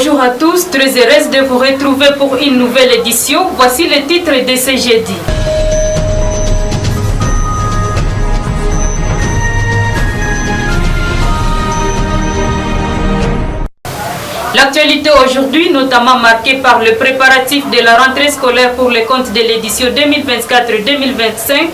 Bonjour à tous, très heureuse de vous retrouver pour une nouvelle édition. Voici le titre de ce jeudi. L'actualité aujourd'hui, notamment marquée par le préparatif de la rentrée scolaire pour les comptes de l'édition 2024-2025,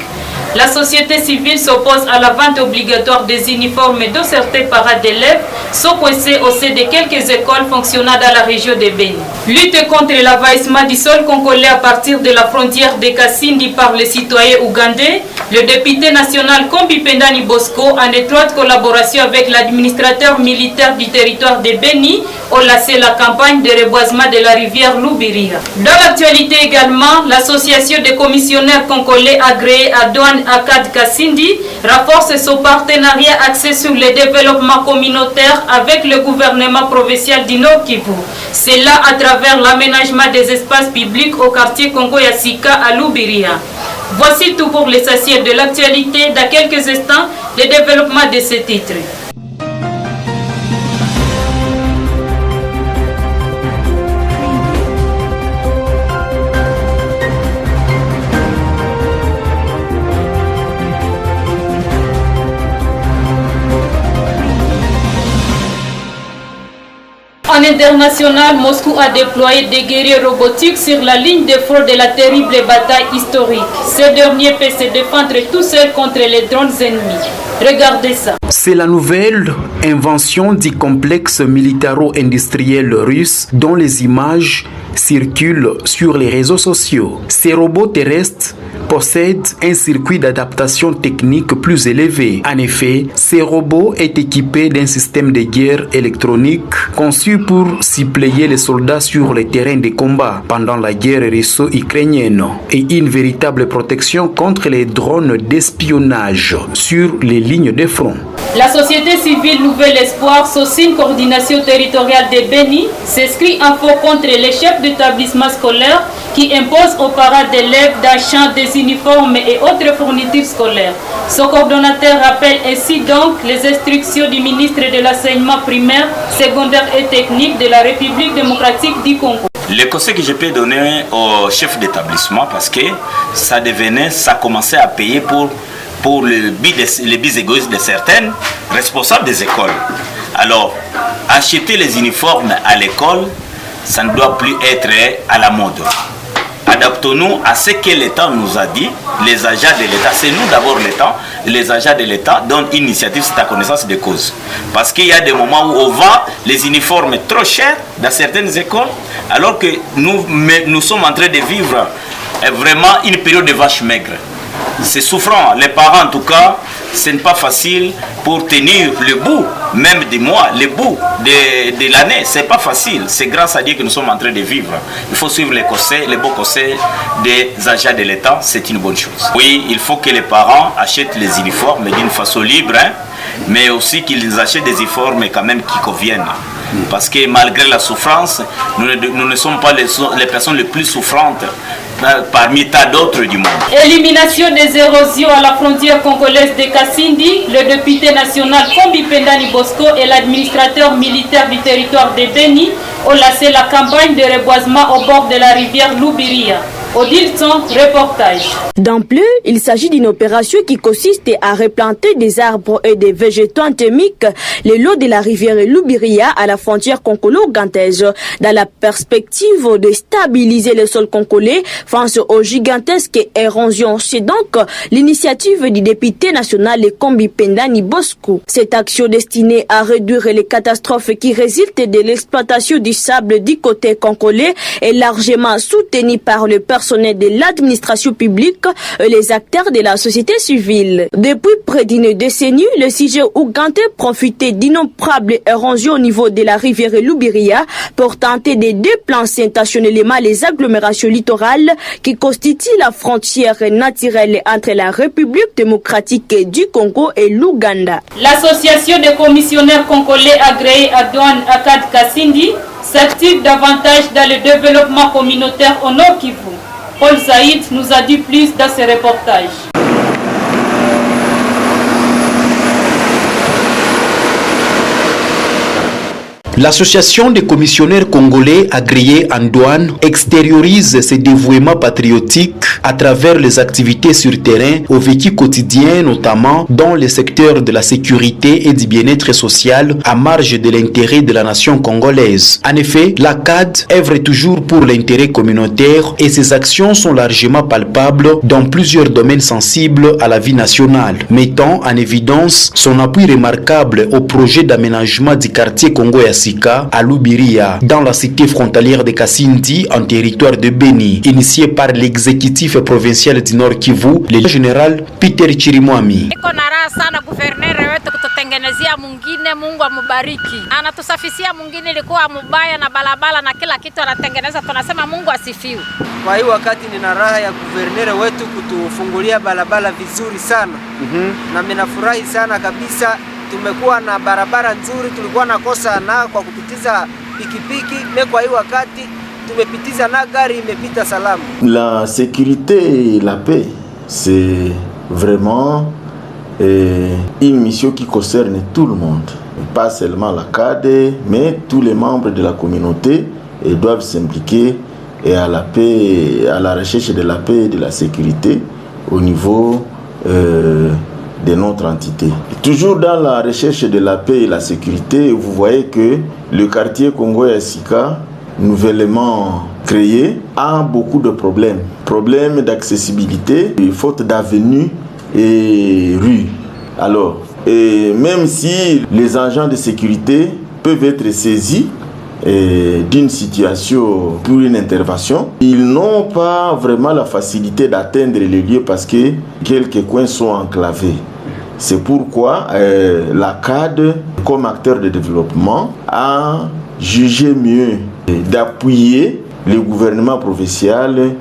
la société civile s'oppose à la vente obligatoire des uniformes de certains parents d'élèves, sont coincés au sein de quelques écoles fonctionnant dans la région de Beni. Lutte contre l'envahissement du sol congolais à partir de la frontière de Kasindi par les citoyens ougandais, le député national Kombi Pendani Bosco, en étroite collaboration avec l'administrateur militaire du territoire de Beni, ont lancé la campagne de reboisement de la rivière Lubiriha. Dans l'actualité également, l'association des commissionnaires congolais agréés à Douane Akad Kasindi renforce son partenariat axé sur le développement communautaire avec le gouvernement provincial du Nord Kivu. C'est là à travers l'aménagement des espaces publics au quartier Congo Yassika à Lubiriha. Voici tout pour l'essentiel de l'actualité. Dans quelques instants, le développement de ce titre. En international, Moscou a déployé des guerriers robotiques sur la ligne de front de la terrible bataille historique. Ces derniers peuvent se défendre tout seuls contre les drones ennemis. Regardez ça. C'est la nouvelle invention du complexe militaro-industriel russe dont les images circulent sur les réseaux sociaux. Ces robots terrestres possèdent un circuit d'adaptation technique plus élevé. En effet, ces robots est équipé d'un système de guerre électronique conçu pour suppléer les soldats sur les terrains de combat pendant la guerre russo-ukrainienne et une véritable protection contre les drones d'espionnage sur les lignes de front. La société civile Nouvel Espoir, SOSIN Coordination territoriale de Beni, s'inscrit en faux contre les chefs d'établissement scolaire qui imposent aux parents d'élèves d'achat des uniformes et autres fournitures scolaires. Son coordonnateur rappelle ainsi donc les instructions du ministre de l'enseignement primaire, secondaire et technique de la République démocratique du Congo. Le conseil que je peux donner aux chefs d'établissement, parce que ça commençait à payer pour les buts égoïstes de certaines responsables des écoles. Alors, acheter les uniformes à l'école, ça ne doit plus être à la mode. Adaptons-nous à ce que l'État nous a dit, les agents de l'État. C'est nous d'abord l'État, les agents de l'État donnent une initiative, c'est à connaissance de cause. Parce qu'il y a des moments où on vend les uniformes trop chers dans certaines écoles, alors que nous sommes en train de vivre vraiment une période de vache maigre. C'est souffrant. Les parents, en tout cas, ce n'est pas facile pour tenir le bout, même des mois, le bout de l'année. Ce n'est pas facile. C'est grâce à Dieu que nous sommes en train de vivre. Il faut suivre les beaux conseils des agents de l'État. C'est une bonne chose. Oui, il faut que les parents achètent les uniformes d'une façon libre, mais aussi qu'ils achètent des uniformes quand même qui conviennent. Parce que malgré la souffrance, nous ne sommes pas les personnes les plus souffrantes parmi tant d'autres du monde. Élimination des érosions à la frontière congolaise de Kasindi, le député national Kombi Pendani Bosco et l'administrateur militaire du territoire de Beni ont lancé la campagne de reboisement au bord de la rivière Lubiriha. Odilson, reportage. D'ampleur, il s'agit d'une opération qui consiste à replanter des arbres et des végétaux endémiques le long de la rivière Lubiriha à la frontière congolo-ougandaise, dans la perspective de stabiliser le sol congolais face aux gigantesques érosions. C'est donc l'initiative du député national Kombi Pendani Bosco. Cette action destinée à réduire les catastrophes qui résultent de l'exploitation du sable du côté congolais est largement soutenue par le personnel de l'administration publique et les acteurs de la société civile. Depuis près d'une décennie, le sujet ougandais profitait d'innombrables érosions au niveau de la rivière Lubiriha pour tenter de déplacer intentionnellement les agglomérations littorales qui constituent la frontière naturelle entre la République démocratique du Congo et l'Ouganda. L'association des commissionnaires congolais agréés à Douane Akad Kasindi s'active davantage dans le développement communautaire au Nord Kivu. Paul Zaïd nous a dit plus dans ce reportage. L'association des commissionnaires congolais agréés en douane extériorise ses dévouements patriotiques à travers les activités sur terrain au vécu quotidien, notamment dans les secteurs de la sécurité et du bien-être social à marge de l'intérêt de la nation congolaise. En effet, la CAD œuvre toujours pour l'intérêt communautaire et ses actions sont largement palpables dans plusieurs domaines sensibles à la vie nationale, mettant en évidence son appui remarquable au projet d'aménagement du quartier Congo-Yassika à Lubiria, dans la cité frontalière de Kasindi, en territoire de Beni, initié par l'exécutif provincial du Nord Kivu, le général Peter Chirimwami. Kututengenezea mwingine, Mungu amubariki. Anatusafisia mwingine ilikuwa mubaya na balabala na kila kitu anatengeneza, tunasema Mungu asifiwe. Kwa hiyo wakati nina raha ya guvernere wetu kutufungulia barabara vizuri sana. Na ninafurahi sana kabisa, tumekuwa na barabara nzuri, tulikuwa na kosa na kwa kupitiza pikipiki, kwa hiyo wakati tumepitiza na gari imepita salama. La sécurité et la paix, c'est vraiment une mission qui concerne tout le monde, pas seulement la CAD, mais tous les membres de la communauté doivent s'impliquer à la paix, à la recherche de la paix et de la sécurité au niveau de notre entité. Toujours dans la recherche de la paix et la sécurité, vous voyez que le quartier Congo-Yassika, nouvellement créé, a beaucoup de problèmes. Problèmes d'accessibilité, faute d'avenues et rues. Alors, même si les agents de sécurité peuvent être saisis d'une situation pour une intervention, ils n'ont pas vraiment la facilité d'atteindre les lieux parce que quelques coins sont enclavés. C'est pourquoi la CAD, comme acteur de développement, a jugé mieux d'appuyer le gouvernement provincial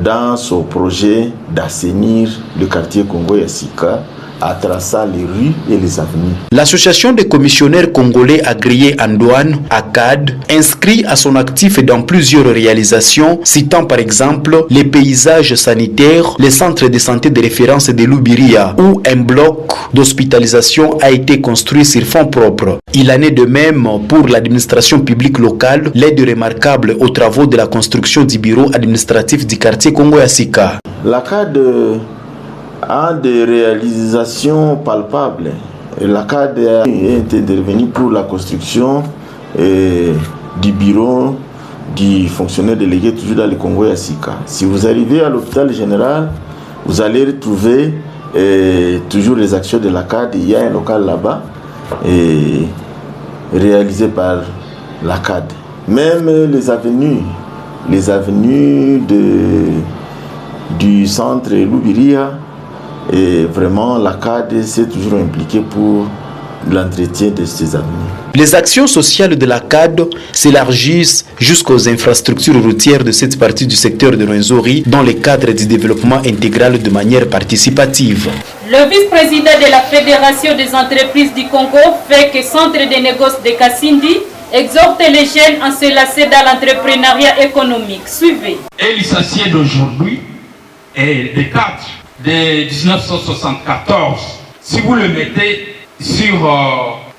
dans son projet d'assainir le quartier Congo-Yassika à traçant les rues et les avenues. L'association des commissionnaires congolais agréés en douane, ACAD, inscrit à son actif dans plusieurs réalisations, citant par exemple les paysages sanitaires, les centres de santé de référence de Lubiria, où un bloc d'hospitalisation a été construit sur fonds propres. Il en est de même pour l'administration publique locale, l'aide remarquable aux travaux de la construction du bureau administratif du quartier Congo-Yassika. L'ACAD a des réalisations palpables. La CAD est intervenue pour la construction du bureau du fonctionnaire délégué toujours dans le Congo-Yassika. Si vous arrivez à l'hôpital général, vous allez retrouver toujours les actions de la CAD. Il y a un local là-bas réalisé par la CAD. Même les avenues du centre Lubiria, et vraiment la CAD s'est toujours impliquée pour l'entretien de ces avenues. Les actions sociales de la CAD s'élargissent jusqu'aux infrastructures routières de cette partie du secteur de Rwenzori dans le cadre du développement intégral de manière participative. Le vice-président de la Fédération des entreprises du Congo fait que Centre des négoces de Kasindi exhorte les jeunes à se lancer dans l'entrepreneuriat économique. Suivez. Et licencié d'aujourd'hui est des cadres de 1974. Si vous le mettez sur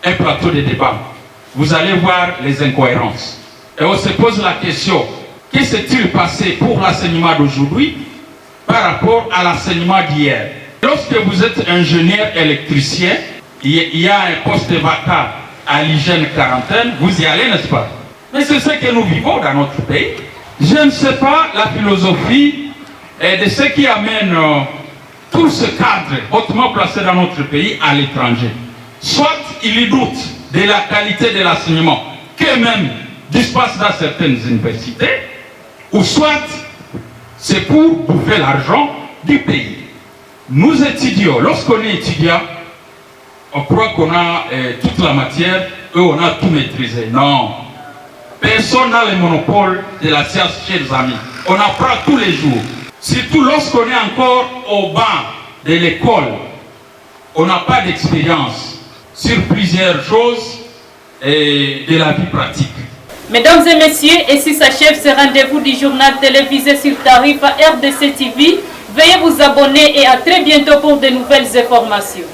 un plateau de débat, vous allez voir les incohérences. Et on se pose la question, que s'est-il passé pour l'enseignement d'aujourd'hui par rapport à l'enseignement d'hier? Lorsque vous êtes ingénieur électricien, il y a un poste vacant à l'hygiène quarantaine, vous y allez, n'est-ce pas? Mais c'est ce que nous vivons dans notre pays. Je ne sais pas la philosophie de ce qui amène tout ce cadre hautement placé dans notre pays à l'étranger. Soit il y doute de la qualité de l'enseignement qu'eux-mêmes dispensent dans certaines universités, ou soit c'est pour bouffer l'argent du pays. Nous étudions, lorsqu'on est étudiant, on croit qu'on a toute la matière et on a tout maîtrisé. Non. Personne n'a le monopole de la science, chers amis. On apprend tous les jours. Surtout lorsqu'on est encore au banc de l'école, on n'a pas d'expérience sur plusieurs choses et de la vie pratique. Mesdames et messieurs, ainsi s'achève ce rendez-vous du journal télévisé sur Tarif à RDC TV. Veuillez vous abonner et à très bientôt pour de nouvelles informations.